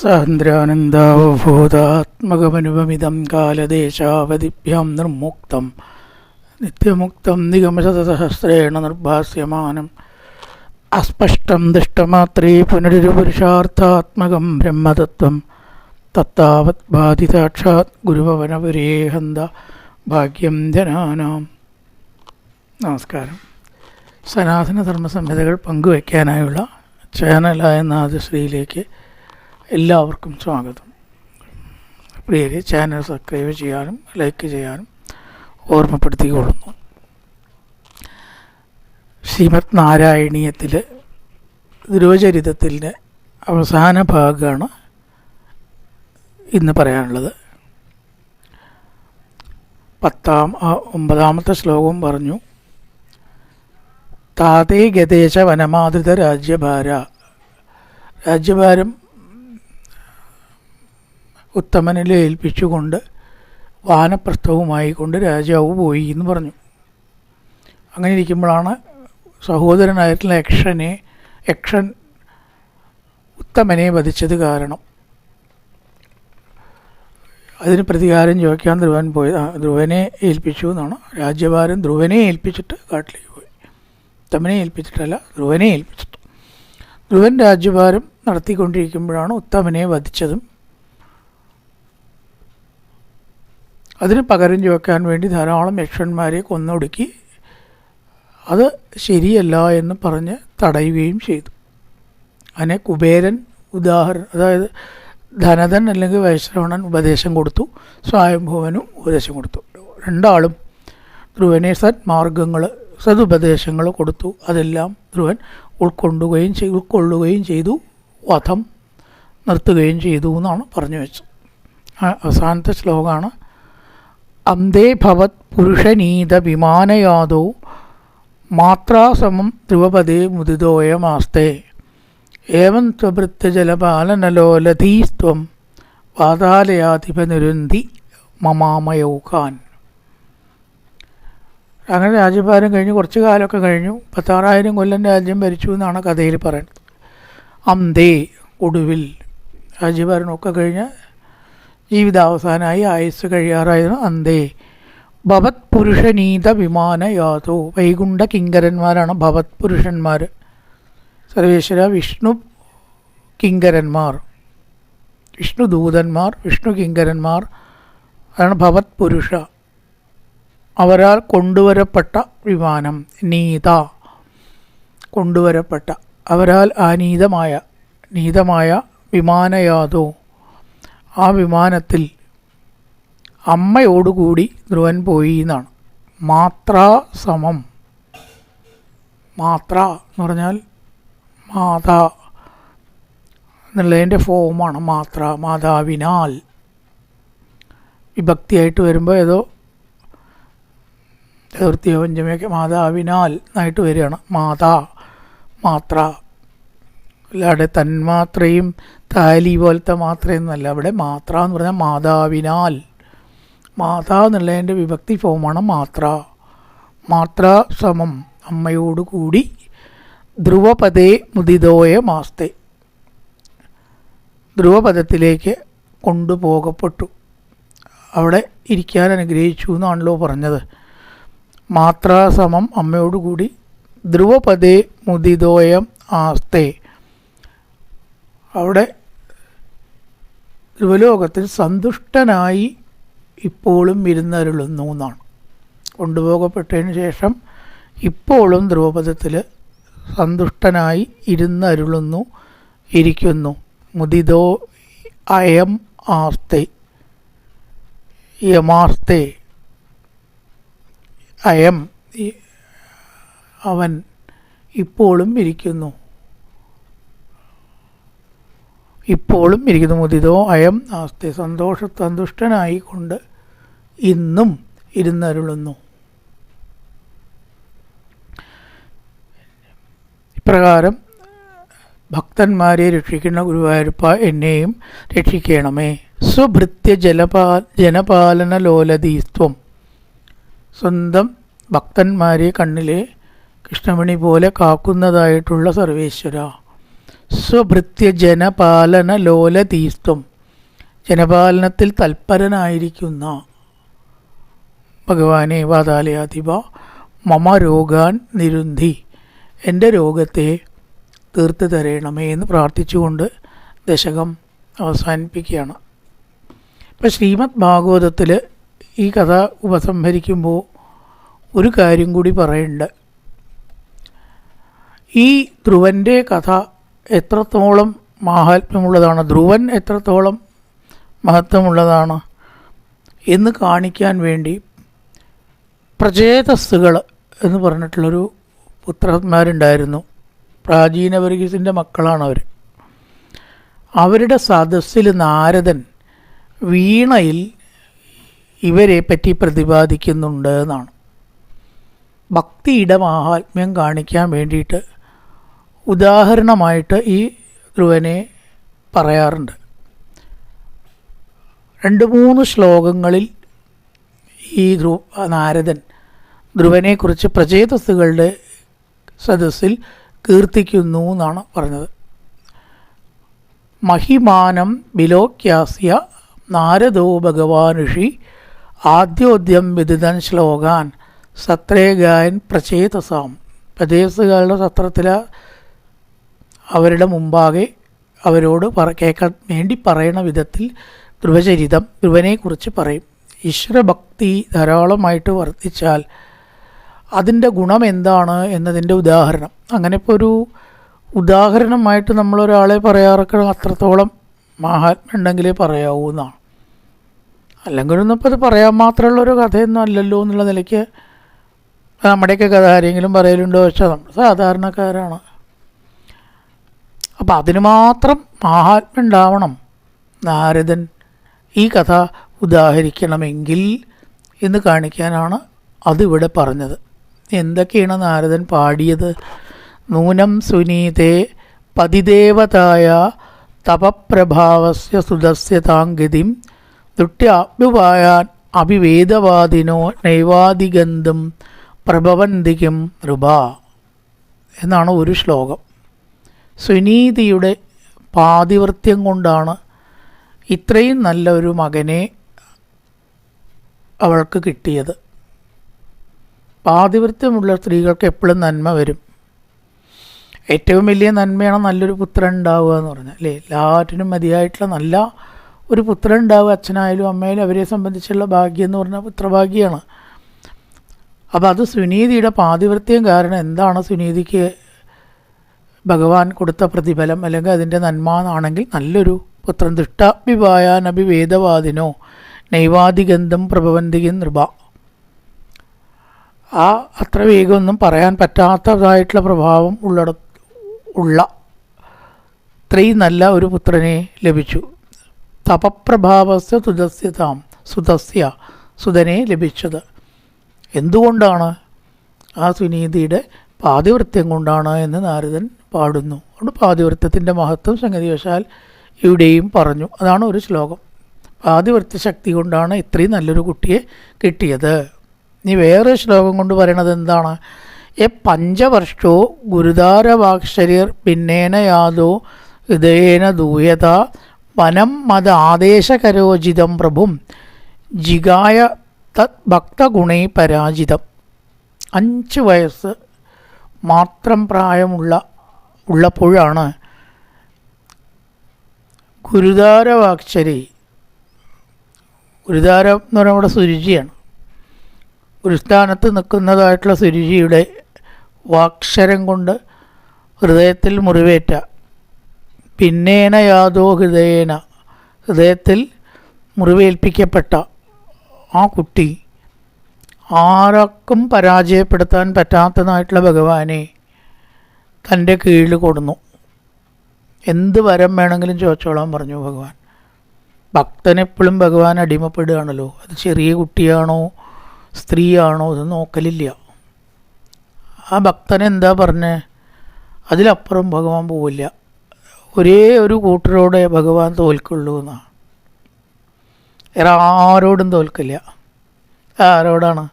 സാന്ദ്രാനന്ദാവബോധാത്മകമനുപമിതം കാലദേശാവധിഭ്യാം നിർമുക്തം നിത്യമുക്തം നിഗമശതസഹസ്രേണ നിർഭാസ്യമാനം അസ്പഷ്ടം ദൃഷ്ടമാത്രേ പുനരുപുരുഷാർത്ഥാത്മകം ബ്രഹ്മതത്വം തത്താവത് ബാധിതാക്ഷാത് ഗുരുഭവനപുരേഹന്ത ഭാഗ്യം ജനാനാം. നമസ്കാരം. സനാതനധർമ്മ സംഹിതകൾ പങ്കുവയ്ക്കാനായുള്ള ചാനലായ നാദശ്രീയിലേക്ക് എല്ലാവർക്കും സ്വാഗതം. പ്രിയരെ, ചാനൽ സബ്സ്ക്രൈബ് ചെയ്യാനും ലൈക്ക് ചെയ്യാനും ഓർമ്മപ്പെടുത്തിക്കൊള്ളുന്നു. ശ്രീമദ് നാരായണീയത്തിൽ ധ്രുവചരിതത്തിൻ്റെ അവസാന ഭാഗമാണ് ഇന്ന് പറയാനുള്ളത്. 9ാമത്തെ ശ്ലോകം പറഞ്ഞു: താതേ ഗതേശ വനമാതൃത രാജ്യഭാരം ഉത്തമനിൽ ഏൽപ്പിച്ചുകൊണ്ട് വാനപ്രസ്ഥവുമായിക്കൊണ്ട് രാജാവ് പോയി എന്ന് പറഞ്ഞു. അങ്ങനെ ഇരിക്കുമ്പോഴാണ് സഹോദരനായിട്ടുള്ള യക്ഷൻ ഉത്തമനെ വധിച്ചത് കാരണം അതിന് പ്രതികാരം ചോദിക്കാൻ ധ്രുവൻ പോയി. ധ്രുവനെ ഏൽപ്പിച്ചു എന്നാണ്. രാജ്യഭാരം ധ്രുവനെ ഏൽപ്പിച്ചിട്ട് കാട്ടിലേക്ക് പോയി. ഉത്തമനെ ഏൽപ്പിച്ചിട്ടല്ല, ധ്രുവനെ ഏൽപ്പിച്ചിട്ട്. ധ്രുവൻ രാജ്യഭാരം നടത്തിക്കൊണ്ടിരിക്കുമ്പോഴാണ് ഉത്തമനെ വധിച്ചതും. അതിന് പകരം ചോദിക്കാൻ വേണ്ടി ധാരാളം യക്ഷന്മാരെ കൊന്നൊടുക്കി. അത് ശരിയല്ല എന്ന് പറഞ്ഞ് തടയുകയും ചെയ്തു. അതിനെ കുബേരൻ അതായത് ധനധൻ അല്ലെങ്കിൽ വൈശ്രവണൻ ഉപദേശം കൊടുത്തു, സ്വയംഭുവനും ഉപദേശം കൊടുത്തു. രണ്ടാളും ധ്രുവനെ സതുപദേശങ്ങൾ കൊടുത്തു. അതെല്ലാം ധ്രുവൻ ഉൾക്കൊള്ളുകയും ചെയ്തു. വധം നിർത്തുകയും ചെയ്തു എന്നാണ് പറഞ്ഞു വെച്ചത്. അവസാനത്തെ ശ്ലോകമാണ്: അന്തേ ഭവത് പുരുഷനീത വിമാനയാദോ മാത്രാസമം ധ്രുവപദേ മുദിതോയമാസ്തേ ഏവം ത്വഭൃത്യജലപാലനലോലധീസ്ത്വം വാതാലയാധിപനുരുന്തി മമാമയൗഖാൻ. അങ്ങനെ രാജ്യഭാരം കഴിഞ്ഞ് കുറച്ച് കാലമൊക്കെ കഴിഞ്ഞു. 16,000 കൊല്ലം രാജ്യം ഭരിച്ചു എന്നാണ് കഥയിൽ പറയുന്നത്. അന്തേ, ഒടുവിൽ, രാജ്യഭാരമൊക്കെ കഴിഞ്ഞ് ജീവിതാവസാനമായി ആയുസ് കഴിയാറായിരുന്നു. അന്തേ ഭവത് പുരുഷനീത വിമാനയാതോ. വൈകുണ്ഠ കിങ്കരന്മാരാണ് ഭവത് പുരുഷന്മാർ. സർവേശ്വര വിഷ്ണു കിങ്കരന്മാർ, വിഷ്ണു ദൂതന്മാർ, വിഷ്ണു കിങ്കരന്മാർ, അതാണ് ഭവത് പുരുഷ. അവരാൽ കൊണ്ടുവരപ്പെട്ട വിമാനം, നീത, കൊണ്ടുവരപ്പെട്ട, അവരാൽ നീതമായ വിമാനയാതോ. ആ വിമാനത്തിൽ അമ്മയോടുകൂടി ധ്രുവൻ പോയി എന്നാണ്. മാത്രാസമം, മാത്ര എന്ന് പറഞ്ഞാൽ മാതാ എന്നുള്ളതിൻ്റെ ഫോമാണ് മാത്ര. മാതാവിനാൽ വിഭക്തിയായിട്ട് വരുമ്പോൾ ഏതോ ചതുർത്ഥിയോ പഞ്ചമിയൊക്കെ മാതാവിനാൽ എന്നായിട്ട് വരികയാണ്. മാത്ര. അല്ലാതെ തന്മാത്രയും താലി പോലത്തെ മാത്രയൊന്നുമല്ല. അവിടെ മാത്ര എന്ന് പറഞ്ഞാൽ മാതാവിനാൽ. മാതാ എന്നുള്ളതിൻ്റെ വിഭക്തി ഫോമാണ് മാത്ര. മാത്ര സമം, അമ്മയോടുകൂടി ധ്രുവപദേ മുദിതോയ മാസ്തേ, ധ്രുവപദത്തിലേക്ക് കൊണ്ടുപോകപ്പെട്ടു. അവിടെ ഇരിക്കാൻ അനുഗ്രഹിച്ചു എന്നാണല്ലോ പറഞ്ഞത്. മാത്രാസമം, അമ്മയോടുകൂടി ധ്രുവപദേ മുദിതോയം ആസ്തേ. അവിടെ ധ്രുവലോകത്തിൽ സന്തുഷ്ടനായി ഇപ്പോഴും ഇരുന്നരുളുന്നു എന്നാണ്. കൊണ്ടുപോകപ്പെട്ടതിന് ശേഷം ഇപ്പോഴും ധ്രുവപദത്തിൽ സന്തുഷ്ടനായി ഇരിക്കുന്നു. മുദിതോ അയം ആസ്തേ, യമാസ്തേ, അയം അവൻ ഇപ്പോഴും ഇരിക്കുന്നു. മുദിതോ അയം ആസ്തേ, സന്തുഷ്ടനായിക്കൊണ്ട് ഇന്നും ഇരുന്നരുളുന്നു. ഇപ്രകാരം ഭക്തന്മാരെ രക്ഷിക്കുന്ന ഗുരുവായൂരപ്പ, എന്നെയും രക്ഷിക്കണമേ. സ്വഭൃത്യ ജനപാലന ലോലധീസ്ത്വം. സ്വന്തം ഭക്തന്മാരെ കണ്ണിലെ കൃഷ്ണമണി പോലെ കാക്കുന്നതായിട്ടുള്ള സർവേശ്വര. സ്വഭൃത്യ ജനപാലന ലോലതീസ്ത്വം, ജനപാലനത്തിൽ തൽപരനായിരിക്കുന്ന ഭഗവാനെ വാതാലയാധിപ മമ രോഗാൻ നിരുന്ധി, എൻ്റെ രോഗത്തെ തീർത്ത് തരണമേ എന്ന് പ്രാർത്ഥിച്ചുകൊണ്ട് ദശകം അവസാനിപ്പിക്കുകയാണ്. ഇപ്പം ശ്രീമദ് ഭാഗവതത്തിൽ ഈ കഥ ഉപസംഹരിക്കുമ്പോൾ ഒരു കാര്യം കൂടി പറയുന്നുണ്ട്. ഈ ധ്രുവൻ്റെ കഥ എത്രത്തോളം മാഹാത്മ്യമുള്ളതാണ്, ധ്രുവൻ എത്രത്തോളം മഹത്വമുള്ളതാണ് എന്ന് കാണിക്കാൻ വേണ്ടി പ്രചേതസ്സുകൾ എന്ന് പറഞ്ഞിട്ടുള്ളൊരു പുത്രന്മാരുണ്ടായിരുന്നു. പ്രാചീന വർഗീസിൻ്റെ മക്കളാണ് അവർ. അവരുടെ സദസ്സിൽ നാരദൻ വീണയിൽ ഇവരെ പറ്റി പ്രതിപാദിക്കുന്നുണ്ട് എന്നാണ്. ഭക്തിയുടെ മാഹാത്മ്യം കാണിക്കാൻ വേണ്ടിയിട്ട് ഉദാഹരണമായിട്ട് ഈ ധ്രുവനെ പറയാറുണ്ട്. 2-3 ശ്ലോകങ്ങളിൽ ഈ നാരദൻ ധ്രുവനെക്കുറിച്ച് പ്രചേതസ്സുകളുടെ സദസ്സിൽ കീർത്തിക്കുന്നു എന്നാണ് പറഞ്ഞത്. മഹിമാനം ബിലോക്യാസ്യ നാരദോ ഭഗവാൻ ഋഷി ആദ്യോദ്യം വിദിതൻ ശ്ലോകാൻ സത്രേഗായൻ പ്രചേതസാം. പ്രചേതസ്സുകളുടെ സത്രത്തിൽ അവരുടെ മുമ്പാകെ അവരോട് കേൾക്കാൻ വേണ്ടി പറയണ വിധത്തിൽ ധ്രുവചരിതം ധ്രുവനെക്കുറിച്ച് പറയും. ഈശ്വരഭക്തി ധാരാളമായിട്ട് വർദ്ധിച്ചാൽ അതിൻ്റെ ഗുണം എന്താണ് എന്നതിൻ്റെ ഉദാഹരണം. അങ്ങനെ ഇപ്പോൾ ഒരു ഉദാഹരണമായിട്ട് നമ്മളൊരാളെ പറയാറൊക്കെ അത്രത്തോളം മാഹാത്മ്യം ഉണ്ടെങ്കിലേ പറയാവൂ എന്നാണ്. അല്ലെങ്കിലൊന്നും ഇപ്പോൾ അത് പറയാൻ മാത്രമുള്ളൊരു കഥയൊന്നും അല്ലല്ലോ എന്നുള്ള നിലയ്ക്ക് നമ്മുടെയൊക്കെ കഥ ആരെങ്കിലും പറയലുണ്ടോ വെച്ചാൽ നമ്മൾ സാധാരണക്കാരാണ്. അപ്പം അതിന് മാത്രം മാഹാത്മ്യം ഉണ്ടാവണം നാരദൻ ഈ കഥ ഉദാഹരിക്കണമെങ്കിൽ എന്ന് കാണിക്കാനാണ് അതിവിടെ പറഞ്ഞത്. എന്തൊക്കെയാണ് നാരദൻ പാടിയത്? നൂനം സുനീതേ പതിദേവതായ തപപ്രഭാവസ്യ സുതസ്യ താംഗതിം ദുട്ട്യാഭ്യുപായാൻ അഭിവേദവാദിനോ നൈവാദിഗന്ധം പ്രഭവന്തിക്കും നൃപ എന്നാണ് ഒരു ശ്ലോകം. സുനീതിയുടെ പാതിവൃത്യം കൊണ്ടാണ് ഇത്രയും നല്ല ഒരു മകനെ അവൾക്ക് കിട്ടിയത്. പാതിവൃത്യമുള്ള സ്ത്രീകൾക്ക് എപ്പോഴും നന്മ വരും. ഏറ്റവും വലിയ നന്മയാണ് നല്ലൊരു പുത്രൻ ഉണ്ടാവുക എന്ന് പറഞ്ഞാൽ, അല്ലേ? എല്ലാറ്റിനും മതിയായിട്ടുള്ള നല്ല ഒരു പുത്രൻ ഉണ്ടാവുക, അച്ഛനായാലും അമ്മയായാലും അവരെ സംബന്ധിച്ചുള്ള ഭാഗ്യം എന്ന് പറഞ്ഞാൽ പുത്രഭാഗ്യമാണ്. അപ്പോൾ അത് സുനീതിയുടെ പാതിവൃത്യം കാരണം എന്താണ് സുനീതിക്ക് ഭഗവാൻ കൊടുത്ത പ്രതിഫലം അല്ലെങ്കിൽ അതിൻ്റെ നന്മ എന്നാണെങ്കിൽ നല്ലൊരു പുത്രൻ. ദുഷ്ടാഭിപായാൻ അഭിവേദവാദിനോ നൈവാദിഗന്ധം പ്രഭവന്തികൻ നൃപ. ആ അത്ര വേഗമൊന്നും പറയാൻ പറ്റാത്തതായിട്ടുള്ള പ്രഭാവം ഉള്ള ഇത്രയും നല്ല ഒരു പുത്രനെ ലഭിച്ചു. തപപ്രഭാവസ്യ സുതനെ ലഭിച്ചത് എന്തുകൊണ്ടാണ്? ആ സുനീതിയുടെ പാതിവൃത്യം കൊണ്ടാണ് എന്ന് നാരദൻ പാടുന്നു. അതുകൊണ്ട് പാതിവൃത്യത്തിൻ്റെ മഹത്വം സംഗതിവശാൽ ഇവിടെയും പറഞ്ഞു. അതാണ് ഒരു ശ്ലോകം. പാതിവൃത്യ ശക്തി കൊണ്ടാണ് ഇത്രയും നല്ലൊരു കുട്ടിയെ കിട്ടിയത്. ഇനി വേറെ ശ്ലോകം കൊണ്ട് പറയണത് എന്താണ്? പഞ്ചവർഷോ ഗുരുതാരവാക്ഷര്യർ പിന്നേന യാതോ ഹൃദയേന ദൂയത വനം മത ആദേശകരോചിതം പ്രഭും ജിഗായ തത് ഭക്തഗുണൈ പരാജിതം. 5 വയസ്സ് മാത്രം ഉള്ളപ്പോഴാണ് ഗുരുതാരവാക്ഷരി, ഗുരുതാരം എന്ന് പറയുമ്പോൾ ഇവിടെ സുരുചിയാണ്, ഗുരുസ്ഥാനത്ത് നിൽക്കുന്നതായിട്ടുള്ള സുരുചിയുടെ വാക്ഷരം കൊണ്ട് ഹൃദയത്തിൽ മുറിവേറ്റ, പിന്നേന യാതോ ഹൃദയത്തിൽ മുറിവേൽപ്പിക്കപ്പെട്ട ആ കുട്ടി ആർക്കും പരാജയപ്പെടുത്താൻ പറ്റാത്തതായിട്ടുള്ള ഭഗവാനെ തൻ്റെ കീഴിൽ കൊടുന്നു. എന്ത് വരം വേണമെങ്കിലും ചോദിച്ചോളാൻ പറഞ്ഞു ഭഗവാൻ. ഭക്തനെപ്പോഴും ഭഗവാൻ അടിമപ്പെടുകയാണല്ലോ. അത് ചെറിയ കുട്ടിയാണോ സ്ത്രീയാണോ അത് നോക്കലില്ല. ആ ഭക്തനെന്താ പറഞ്ഞേ അതിലപ്പുറം ഭഗവാൻ പോവില്ല. ഒരേ ഒരു കൂട്ടരോടെ ഭഗവാൻ തോൽക്കുള്ളൂ എന്നാണ്. വേറെ ആരോടും തോൽക്കില്ല. ആരോടാണ്?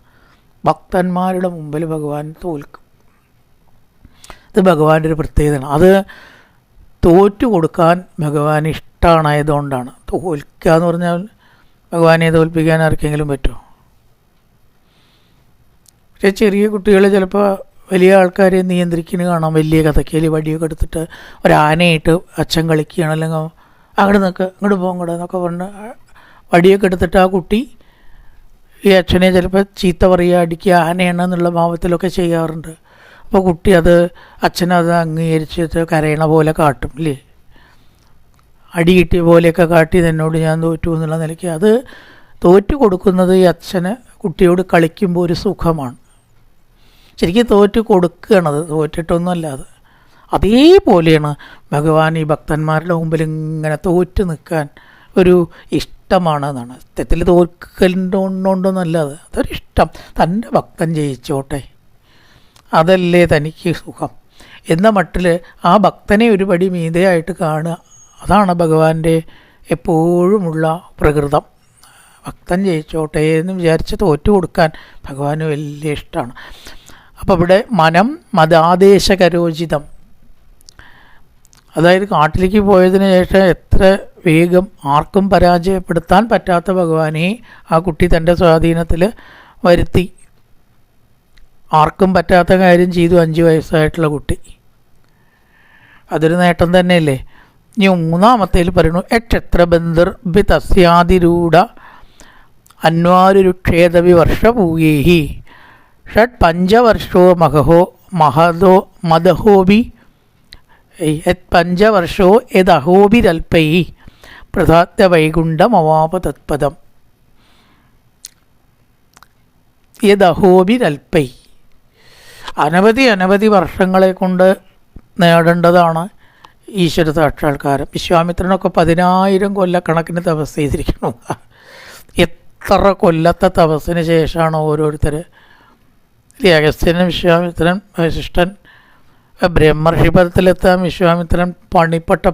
ഭക്തന്മാരുടെ മുമ്പിൽ ഭഗവാൻ തോൽക്കും. ഇത് ഭഗവാന്റെ ഒരു പ്രത്യേകതയാണ്. അത് തോറ്റു കൊടുക്കാൻ ഭഗവാൻ ഇഷ്ടമായതുകൊണ്ടാണ്. തോൽക്കുക എന്ന് പറഞ്ഞാൽ ഭഗവാനെ തോൽപ്പിക്കാൻ ആർക്കെങ്കിലും പറ്റുമോ? പക്ഷേ ചെറിയ കുട്ടികൾ ചിലപ്പോൾ വലിയ ആൾക്കാരെ നിയന്ത്രിക്കുന്ന കാണാം. വലിയ കഥയ്ക്കയിൽ വടിയൊക്കെ എടുത്തിട്ട് ഒരാനയായിട്ട് അച്ഛൻ കളിക്കുകയാണ്, അല്ലെങ്കിൽ അങ്ങോട്ട് നിൽക്കുക, ഇങ്ങോട്ട് പോകും, ഇങ്ങോട്ട് എന്നൊക്കെ പറഞ്ഞ് വടിയൊക്കെ എടുത്തിട്ട് ആ കുട്ടി ഈ അച്ഛനെ ചിലപ്പോൾ ചീത്ത പറയുക, അടിക്കുക, ആനയാണെന്നുള്ള ഭാവത്തിലൊക്കെ ചെയ്യാറുണ്ട്. അപ്പോൾ കുട്ടി അച്ഛനത് അംഗീകരിച്ചിട്ട് കരയണ പോലെ കാട്ടും ഇല്ലേ, അടി കിട്ടിയ പോലെയൊക്കെ കാട്ടി എന്നോട് ഞാൻ തോറ്റു എന്നുള്ള നിലയ്ക്ക്. അത് തോറ്റു കൊടുക്കുന്നത് ഈ അച്ഛന് കുട്ടിയോട് കളിക്കുമ്പോൾ ഒരു സുഖമാണ്. ശരിക്കും തോറ്റു കൊടുക്കുകയാണത്, തോറ്റിട്ടൊന്നുമല്ല അത്. അതേപോലെയാണ് ഭഗവാൻ ഈ ഭക്തന്മാരുടെ മുമ്പിൽ ഇങ്ങനെ തോറ്റു നിൽക്കാൻ ഒരു ഇഷ്ടമാണ് എന്നാണ്. തെറ്റിൽ തോൽക്കലിൻ്റെണ്ടൊന്നല്ല, അതൊരിഷ്ടം. തൻ്റെ ഭക്തൻ ജയിച്ചോട്ടെ, അതല്ലേ തനിക്ക് സുഖം എന്ന മട്ടിൽ ആ ഭക്തനെ ഒരു പടി മീതയായിട്ട് കാണുക. അതാണ് ഭഗവാന്റെ എപ്പോഴുമുള്ള പ്രകൃതം. ഭക്തൻ ജയിച്ചോട്ടെ എന്ന് വിചാരിച്ച് തോറ്റു കൊടുക്കാൻ ഭഗവാന് വലിയ ഇഷ്ടമാണ്. അപ്പോൾ ഇവിടെ മനം മതാദേശകരോചിതം, അതായത് കാട്ടിലേക്ക് പോയതിന് ശേഷം എത്ര വേഗം ആർക്കും പരാജയപ്പെടുത്താൻ പറ്റാത്ത ഭഗവാനെ ആ കുട്ടി തൻ്റെ സ്വാധീനത്തിൽ വരുത്തി. ആർക്കും പറ്റാത്ത കാര്യം ചെയ്തു 5 വയസ്സായിട്ടുള്ള കുട്ടി. അതൊരു നേട്ടം തന്നെയല്ലേ. ഇനി 3-ാമത്തേൽ പറയുന്നു, എക്ഷത്ര ബന്ധർ ബി തസ്യാതിരൂഢ അന്വാരുരുക്ഷേദവി വർഷപൂയേഹി ഷഡ് 5 വർഷോ മഹദോ മദഹോബി 5 വർഷോ യദഹോബിരൽപൈ പ്രധാത്യ വൈകുണ്ഠമവാപ തത്പദം. യദഹോബിരൽപൈ, അനവധി വർഷങ്ങളെ കൊണ്ട് നേടേണ്ടതാണ് ഈശ്വര സാക്ഷാത്കാരം. വിശ്വാമിത്രനൊക്കെ 10,000 കൊല്ലക്കണക്കിന് തപസ് ചെയ്തിരിക്കണം. എത്ര കൊല്ലത്തെ തപസ്സിന് ശേഷമാണ് ഓരോരുത്തർ, അഗസ്ത്യൻ, വിശ്വാമിത്രൻ, വശിഷ്ഠൻ, ബ്രഹ്മർഷിപദത്തിലെത്താൻ വിശ്വാമിത്രൻ പണിപ്പെട്ട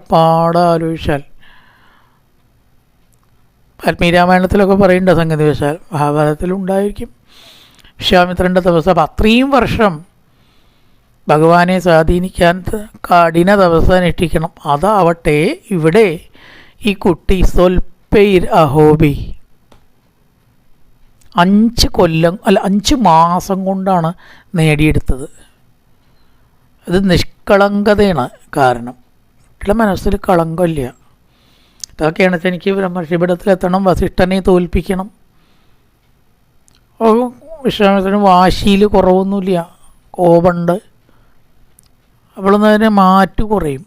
ആലോചിച്ചാൽ. വാൽമീകി പറയുന്നുണ്ട് സംഗതി വശാൽ, മഹാഭാരതത്തിലുണ്ടായിരിക്കും വിശ്വാമിത്രൻ്റെ തപസ്. അപ്പം അത്രയും വർഷം ഭഗവാനെ സ്വാധീനിക്കാൻ കഠിന തപസ് അനുഷ്ഠിക്കണം. അതാവട്ടെ ഇവിടെ ഈ കുട്ടി സ്വൽപൈർ അഹോബി 5 മാസം കൊണ്ടാണ് നേടിയെടുത്തത്. അത് നിഷ്കളങ്കതയാണ്. കാരണം കുട്ടിയുടെ മനസ്സിൽ കളങ്കമില്ല. ഇതൊക്കെയാണ് വെച്ചാൽ എനിക്ക് ബ്രഹ്മർഷിപീഠത്തിലെത്തണം, വസിഷ്ഠനെ തോൽപ്പിക്കണം. വിശ്വാമിത്രന് വാശിയിൽ കുറവൊന്നുമില്ല, കോപമുണ്ട്. അപ്പോഴൊന്നും അതിനെ മാറ്റു കുറയും.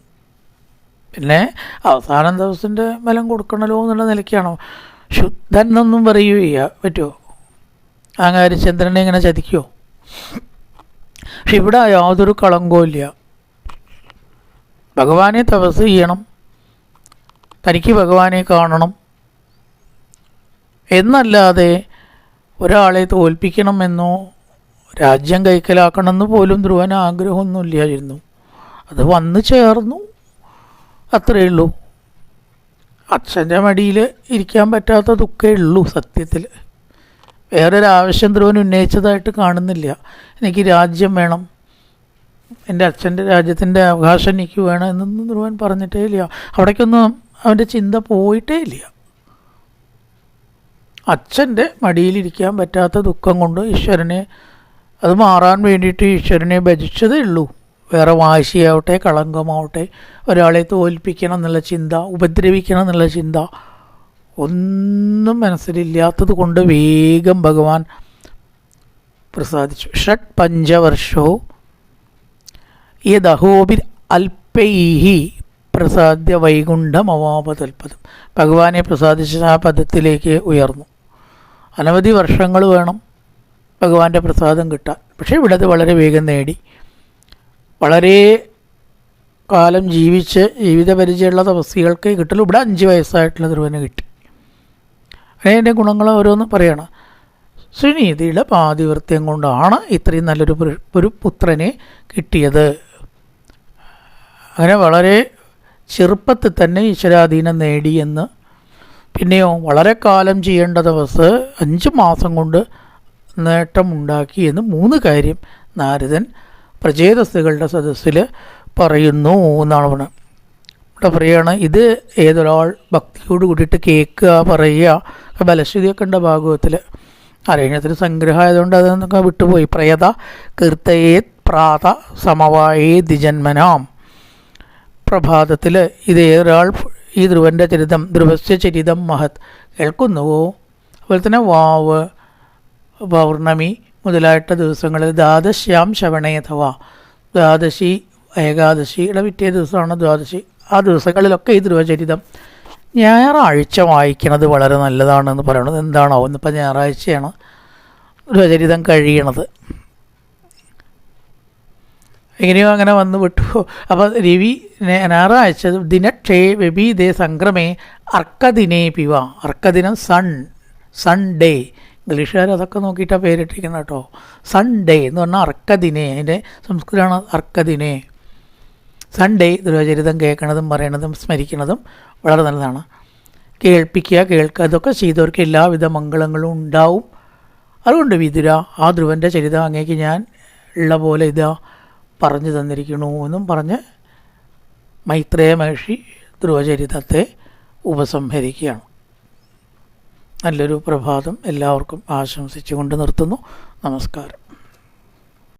പിന്നെ അവസാനം ദിവസത്തിൻ്റെ ബലം കൊടുക്കണമല്ലോ എന്നുള്ള നിലയ്ക്കാണോ. ശുദ്ധൻ എന്നൊന്നും പറയുകയില്ല, പറ്റുമോ? അങ്ങനെ ചന്ദ്രനെ ഇങ്ങനെ ചതിക്കുമോ? പക്ഷെ ഇവിടെ യാതൊരു കളങ്കവും ഇല്ല. ഭഗവാനെ തപസ് ചെയ്യണം, തനിക്ക് ഭഗവാനെ കാണണം എന്നല്ലാതെ ഒരാളെ തോൽപ്പിക്കണമെന്നോ രാജ്യം കൈക്കലാക്കണമെന്ന് പോലും ധ്രുവന് ആഗ്രഹമൊന്നുമില്ലായിരുന്നു. അത് വന്നു ചേർന്നു, അത്രയേ ഉള്ളൂ. അച്ഛൻ്റെ മടിയിൽ ഇരിക്കാൻ പറ്റാത്ത ദുഃഖമേ ഉള്ളൂ സത്യത്തിൽ. വേറൊരാവശ്യം ധ്രുവൻ ഉന്നയിച്ചതായിട്ട് കാണുന്നില്ല. എനിക്ക് രാജ്യം വേണം, എൻ്റെ അച്ഛൻ്റെ രാജ്യത്തിൻ്റെ അവകാശം എനിക്ക് വേണം എന്നൊന്നും ധ്രുവൻ പറഞ്ഞിട്ടേ ഇല്ല. അവിടേക്കൊന്നും അവൻ്റെ ചിന്ത പോയിട്ടേ ഇല്ല. അച്ഛൻ്റെ മടിയിലിരിക്കാൻ പറ്റാത്ത ദുഃഖം കൊണ്ട് ഈശ്വരനെ, അത് മാറാൻ വേണ്ടിയിട്ട് ഈശ്വരനെ ഭജിച്ചതേ ഉള്ളൂ. വേറെ വാശിയാവട്ടെ കളങ്കമാവട്ടെ ഒരാളെ തോൽപ്പിക്കണം എന്നുള്ള ചിന്ത, ഉപദ്രവിക്കണം എന്നുള്ള ചിന്ത ഒന്നും മനസ്സിലില്ലാത്തത് കൊണ്ട് വേഗം ഭഗവാൻ പ്രസാദിച്ചു. ഷഡ് 5 വർഷോ യദഹോബിർ അൽപൈഹി പ്രസാദ്യ വൈകുണ്ഠമവാപതൽപദം. ഭഗവാനെ പ്രസാദിച്ച ആ പദത്തിലേക്ക് ഉയർന്നു. അനവധി വർഷങ്ങൾ വേണം ഭഗവാന്റെ പ്രസാദം കിട്ടാൻ. പക്ഷേ ഇവിടെ അത് വളരെ വേഗം നേടി. വളരെ കാലം ജീവിച്ച് ജീവിത പരിചയമുള്ള തപസ്സികൾക്ക് കിട്ടുള്ളൂ. ഇവിടെ 5 വയസ്സായിട്ടുള്ള ധ്രുവന് കിട്ടി. അതിൻ്റെ ഗുണങ്ങൾ ഓരോന്ന് പറയണം. ശ്രീനീതിയുടെ പാതിവൃത്യം കൊണ്ടാണ് ഇത്രയും നല്ലൊരു പുത്രനെ കിട്ടിയത്. അങ്ങനെ വളരെ ചെറുപ്പത്തിൽ തന്നെ ഈശ്വരാധീനം നേടിയെന്ന്. പിന്നെയോ വളരെ കാലം ചെയ്യേണ്ട തപസ് 5 മാസം കൊണ്ട് നേട്ടമുണ്ടാക്കി എന്ന് 3 കാര്യം നാരദൻ പ്രചേതസ്സുകളുടെ സദസ്സിൽ പറയുന്നു എന്നാണ് പറയുന്നത്. ഇവിടെ പറയുകയാണ്, ഇത് ഏതൊരാൾ ഭക്തിയോട് കൂടിയിട്ട് കേൾക്കുക, പറയുക, ബലശ്രുതിയൊക്കെ ഉണ്ട് ഭാഗവത്തിൽ. അരണ്യത്തിന് സംഗ്രഹമായതുകൊണ്ട് അതൊന്നൊക്കെ വിട്ടുപോയി. പ്രയത കീർത്തയേത് പ്രാത സമവായേ ദിജന്മനാം. പ്രഭാതത്തിൽ ഇത് ഏതൊരാൾ ഈ ധ്രുവൻ്റെ ചരിതം, ധ്രുവസ്യ ചരിതം മഹത് കേൾക്കുന്നുവോ, അതുപോലെ തന്നെ വാവ്, പൗർണമി മുതലായിട്ട് ദിവസങ്ങളിൽ ദ്വാദശ്യാം ശവണേഥവ, ദ്വാദശി ഏകാദശിയുടെ പിറ്റേ ദിവസമാണ് ദ്വാദശി, ആ ദിവസങ്ങളിലൊക്കെ ഈ ധ്രുവചരിതം ഞായറാഴ്ച വായിക്കണത് വളരെ നല്ലതാണെന്ന് പറയണത്. എന്താണോ ഇന്നിപ്പോൾ ഞായറാഴ്ചയാണ് ധ്രുവചരിതം കഴിയണത്. എങ്ങനെയോ അങ്ങനെ വന്ന് വിട്ടു. അപ്പോൾ രവി ഞായറാഴ്ച ദിനക്ഷേ വെബീദേ സംക്രമേ അർക്കദിനേ പിവ. അർക്കദിനം സൺഡേ. ഇംഗ്ലീഷുകാർ അതൊക്കെ നോക്കിയിട്ടാണ് പേരിട്ടിരിക്കുന്നത് കേട്ടോ. സൺഡേ എന്ന് പറഞ്ഞാൽ അർക്കദിനേ, അതിൻ്റെ സംസ്കൃതമാണ് അർക്കദിനേ. സൺഡേ ധ്രുവചരിതം കേൾക്കണതും പറയണതും സ്മരിക്കണതും വളരെ നല്ലതാണ്. കേൾപ്പിക്കുക, കേൾക്കുക, ഇതൊക്കെ ചെയ്തവർക്ക് എല്ലാവിധ മംഗളങ്ങളും ഉണ്ടാവും. അതുകൊണ്ട് വിതുര, ആ ധ്രുവൻ്റെ ചരിതം അങ്ങേക്ക് ഞാൻ ഉള്ള പോലെ ഇതാ പറഞ്ഞു തന്നിരിക്കണു എന്നും പറഞ്ഞ് മൈത്രേയ മഹർഷി ധ്രുവചരിതത്തെ ഉപസംഹരിക്കുകയാണ്. നല്ലൊരു പ്രഭാതം എല്ലാവർക്കും ആശംസിച്ചുകൊണ്ട് നിർത്തുന്നു. നമസ്കാരം.